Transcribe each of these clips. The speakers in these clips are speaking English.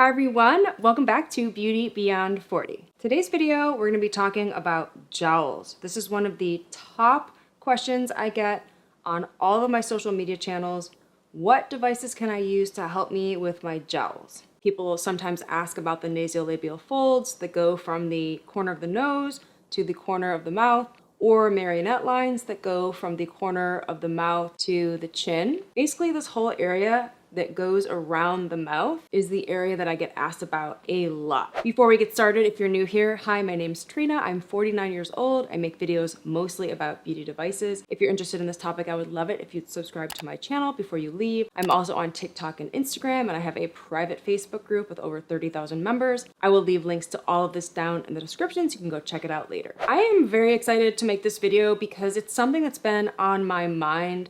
Hi everyone, welcome back to Beauty Beyond 40. Today's video, we're going to be talking about jowls. This is one of the top questions I get on all of my social media channels. What devices can I use to help me with my jowls? People will sometimes ask about the nasolabial folds that go from the corner of the nose to the corner of the mouth, or marionette lines that go from the corner of the mouth to the chin. Basically, this whole area that goes around the mouth is the area that I get asked about a lot. Before we get started, if you're new here, hi, my name's Trina. I'm 49 years old. I make videos mostly about beauty devices. If you're interested in this topic, I would love it if you'd subscribe to my channel before you leave. I'm also on TikTok and Instagram, and I have a private Facebook group with over 30,000 members. I will leave links to all of this down in the description so you can go check it out later. I am very excited to make this video because it's something that's been on my mind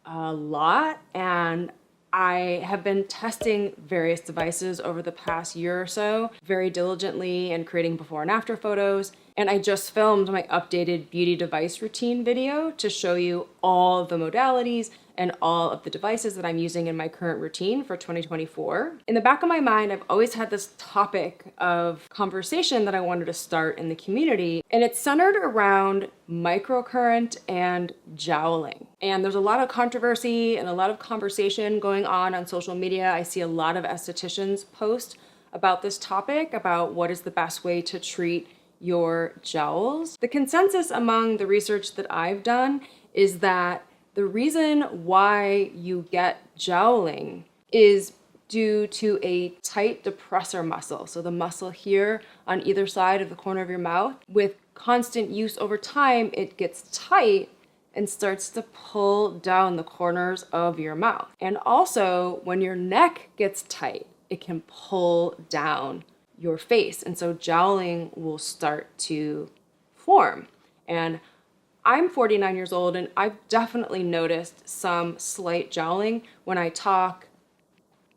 a lot, and I have been testing various devices over the past year or so very diligently and creating before and after photos. And I just filmed my updated beauty device routine video to show you all of the modalities and all of the devices that I'm using in my current routine for 2024. In the back of my mind, I've always had this topic of conversation that I wanted to start in the community, and it's centered around microcurrent and jowling. And there's a lot of controversy and a lot of conversation going on social media. I see a lot of estheticians post about this topic, about what is the best way to treat your jowls. The consensus among the research that I've done is that the reason why you get jowling is due to a tight depressor muscle. So the muscle here on either side of the corner of your mouth, with constant use over time, it gets tight and starts to pull down the corners of your mouth. And also, when your neck gets tight, it can pull down your face. And so jowling will start to form. And I'm 49 years old, and I've definitely noticed some slight jowling. When I talk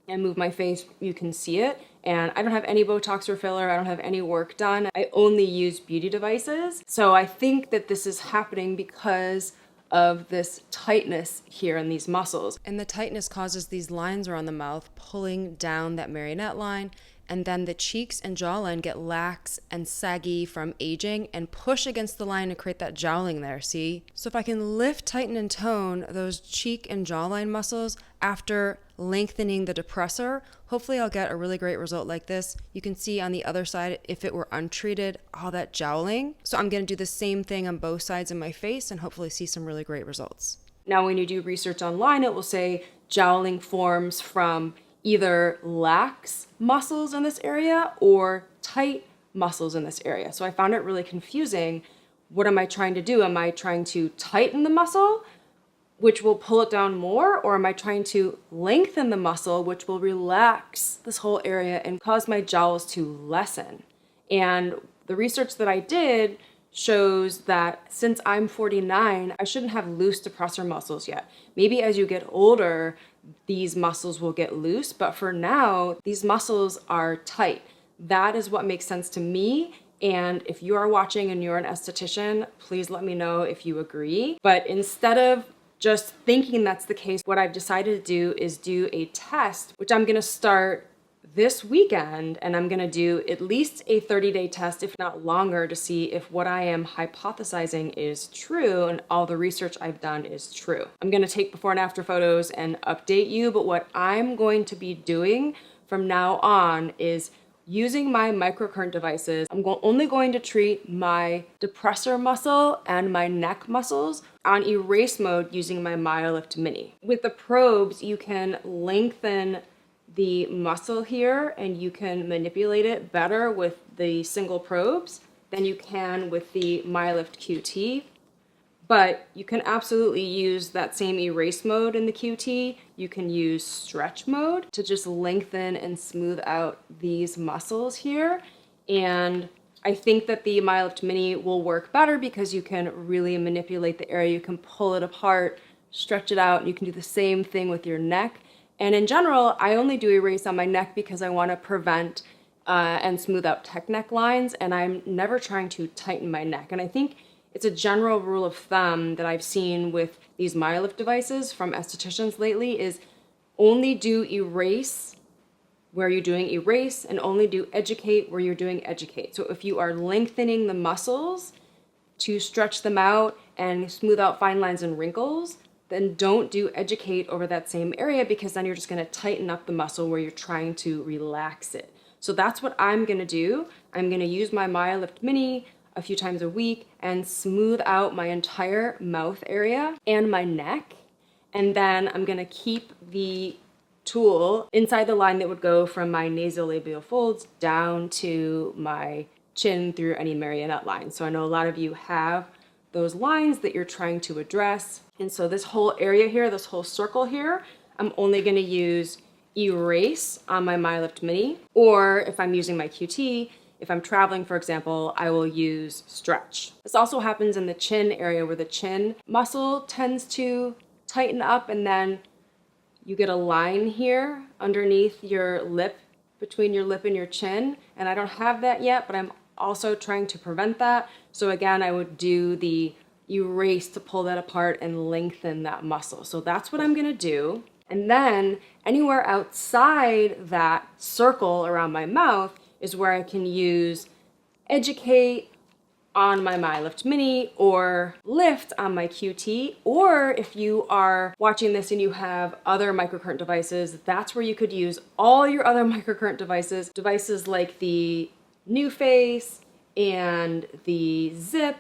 and move my face, you can see it. And I don't have any Botox or filler. I don't have any work done. I only use beauty devices. So I think that this is happening because of this tightness here in these muscles. And the tightness causes these lines around the mouth, pulling down that marionette line. And then the cheeks and jawline get lax and saggy from aging and push against the line to create that jowling there, see? So if I can lift, tighten, and tone those cheek and jawline muscles after lengthening the depressor, hopefully I'll get a really great result like this. You can see on the other side, if it were untreated, all that jowling. So I'm gonna do the same thing on both sides of my face and hopefully see some really great results. Now, when you do research online, it will say jowling forms from either lax muscles in this area or tight muscles in this area. So I found it really confusing. What am I trying to do? Am I trying to tighten the muscle, which will pull it down more? Or am I trying to lengthen the muscle, which will relax this whole area and cause my jowls to lessen? And the research that I did shows that since I'm 49, I shouldn't have loose depressor muscles yet. Maybe as you get older, these muscles will get loose, but for now, these muscles are tight. That is what makes sense to me. And if you are watching and you're an esthetician, please let me know if you agree. But instead of just thinking that's the case, what I've decided to do is do a test, which I'm gonna start this weekend, and I'm gonna do at least a 30-day test, if not longer, to see if what I am hypothesizing is true and all the research I've done is true. I'm gonna take before and after photos and update you, but what I'm going to be doing from now on is using my microcurrent devices. I'm only going to treat my depressor muscle and my neck muscles on erase mode using my Myolift Mini. With the probes, you can lengthen the muscle here and you can manipulate it better with the single probes than you can with the Myolift QT. But you can absolutely use that same erase mode in the QT. You can use stretch mode to just lengthen and smooth out these muscles here. And I think that the Myolift Mini will work better because you can really manipulate the area. You can pull it apart, stretch it out, and you can do the same thing with your neck. And in general, I only do erase on my neck because I want to prevent and smooth out tech neck lines, and I'm never trying to tighten my neck. And I think it's a general rule of thumb that I've seen with these Myolift devices from estheticians lately is only do erase where you're doing erase, and only do educate where you're doing educate. So if you are lengthening the muscles to stretch them out and smooth out fine lines and wrinkles, then don't do educate over that same area, because then you're just going to tighten up the muscle where you're trying to relax it. So that's what I'm going to do. I'm going to use my Myolift Mini a few times a week and smooth out my entire mouth area and my neck. And then I'm going to keep the tool inside the line that would go from my nasolabial folds down to my chin through any marionette line. So I know a lot of you have those lines that you're trying to address. And so this whole area here, this whole circle here, I'm only going to use erase on my Myolift Mini, or if I'm using my QT, if I'm traveling, for example, I will use stretch. This also happens in the chin area, where the chin muscle tends to tighten up, and then you get a line here underneath your lip, between your lip and your chin, and I don't have that yet, but I'm also trying to prevent that. So again, I would do the erase to pull that apart and lengthen that muscle. So that's what I'm gonna do. And then anywhere outside that circle around my mouth is where I can use educate on my Myolift Mini or lift on my QT. Or if you are watching this and you have other microcurrent devices, that's where you could use all your other microcurrent devices like the New Face and the Zip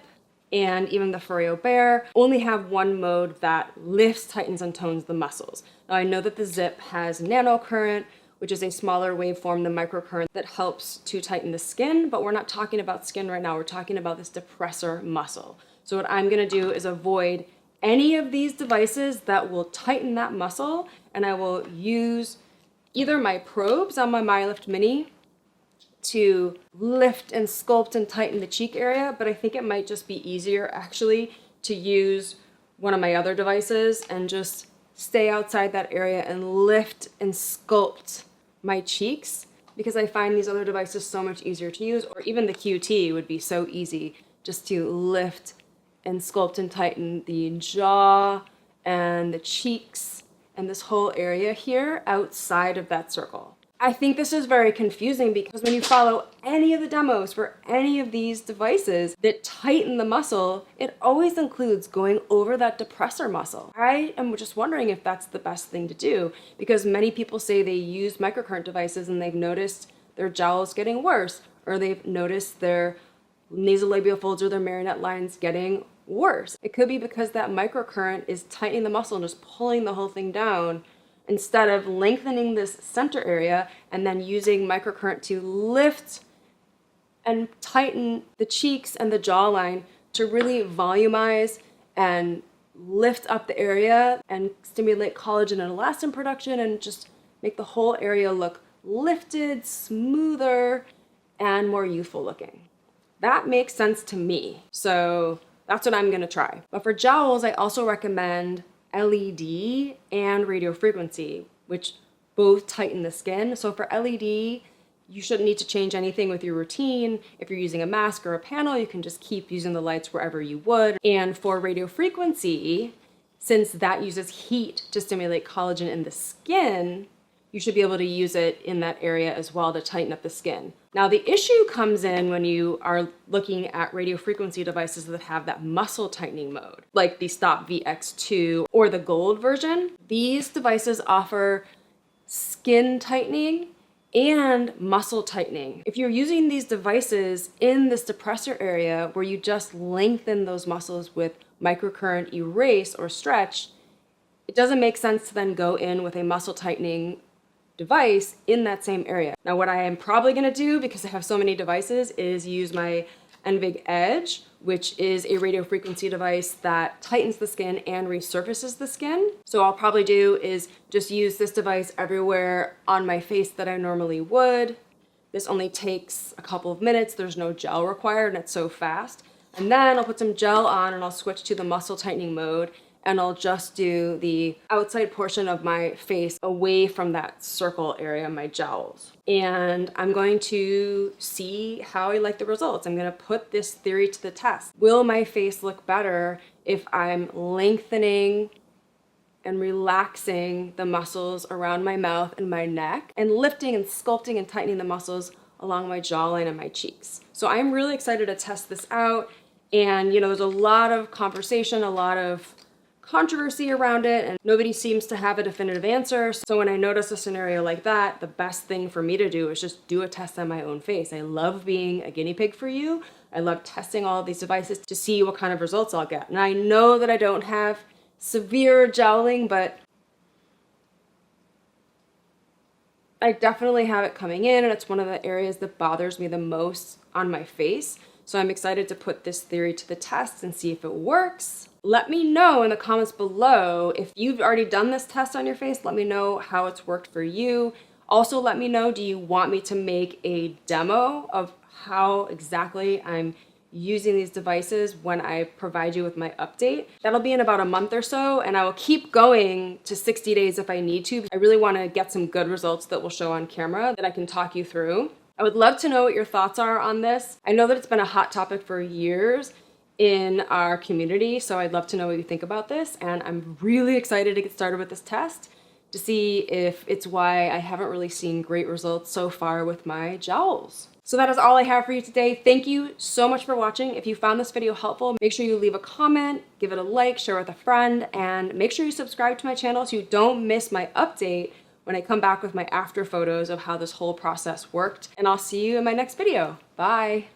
and even the Fureo Bear only have one mode that lifts, tightens, and tones the muscles. Now I know that the Zip has nanocurrent, which is a smaller waveform than microcurrent that helps to tighten the skin, but we're not talking about skin right now, we're talking about this depressor muscle. So what I'm gonna do is avoid any of these devices that will tighten that muscle, and I will use either my probes on my Myolift Mini to lift and sculpt and tighten the cheek area, but I think it might just be easier actually to use one of my other devices and just stay outside that area and lift and sculpt my cheeks, because I find these other devices so much easier to use, or even the QT would be so easy just to lift and sculpt and tighten the jaw and the cheeks and this whole area here outside of that circle. I think this is very confusing, because when you follow any of the demos for any of these devices that tighten the muscle, it always includes going over that depressor muscle. I am just wondering if that's the best thing to do, because many people say they use microcurrent devices and they've noticed their jowls getting worse, or they've noticed their nasolabial folds or their marionette lines getting worse. It could be because that microcurrent is tightening the muscle and just pulling the whole thing down, instead of lengthening this center area and then using microcurrent to lift and tighten the cheeks and the jawline to really volumize and lift up the area and stimulate collagen and elastin production and just make the whole area look lifted, smoother, and more youthful looking. That makes sense to me. So that's what I'm gonna try. But for jowls, I also recommend LED and radio frequency, which both tighten the skin. So for LED, you shouldn't need to change anything with your routine. If you're using a mask or a panel, you can just keep using the lights wherever you would. And for radio frequency, since that uses heat to stimulate collagen in the skin, you should be able to use it in that area as well to tighten up the skin. Now the issue comes in when you are looking at radio frequency devices that have that muscle tightening mode, like the Stop VX2 or the Gold version. These devices offer skin tightening and muscle tightening. If you're using these devices in this depressor area where you just lengthen those muscles with microcurrent erase or stretch, it doesn't make sense to then go in with a muscle tightening device in that same area. Now what I am probably gonna do, because I have so many devices, is use my NVIG Edge, which is a radio frequency device that tightens the skin and resurfaces the skin. So I'll probably do is just use this device everywhere on my face that I normally would. This only takes a couple of minutes, there's no gel required, and it's so fast. And then I'll put some gel on and I'll switch to the muscle tightening mode, and I'll just do the outside portion of my face away from that circle area, my jowls. And I'm going to see how I like the results. I'm gonna put this theory to the test. Will my face look better if I'm lengthening and relaxing the muscles around my mouth and my neck, and lifting and sculpting and tightening the muscles along my jawline and my cheeks. So I'm really excited to test this out. And there's a lot of conversation, a lot of controversy around it, and nobody seems to have a definitive answer. So when I notice a scenario like that, the best thing for me to do is just do a test on my own face. I love being a guinea pig for you. I love testing all of these devices to see what kind of results I'll get. And I know that I don't have severe jowling, but I definitely have it coming in, and it's one of the areas that bothers me the most on my face. So I'm excited to put this theory to the test and see if it works. Let me know in the comments below if you've already done this test on your face. Let me know how it's worked for you. Also, let me know, do you want me to make a demo of how exactly I'm using these devices when I provide you with my update? That'll be in about a month or so, and I will keep going to 60 days if I need to. I really want to get some good results that will show on camera that I can talk you through. I would love to know what your thoughts are on this. I know that it's been a hot topic for years in our community, so I'd love to know what you think about this, and I'm really excited to get started with this test to see if it's why I haven't really seen great results so far with my jowls. So that is all I have for you today. Thank you so much for watching. If you found this video helpful, make sure you leave a comment, give it a like, share with a friend, and make sure you subscribe to my channel so you don't miss my update when I come back with my after photos of how this whole process worked. And I'll see you in my next video. Bye.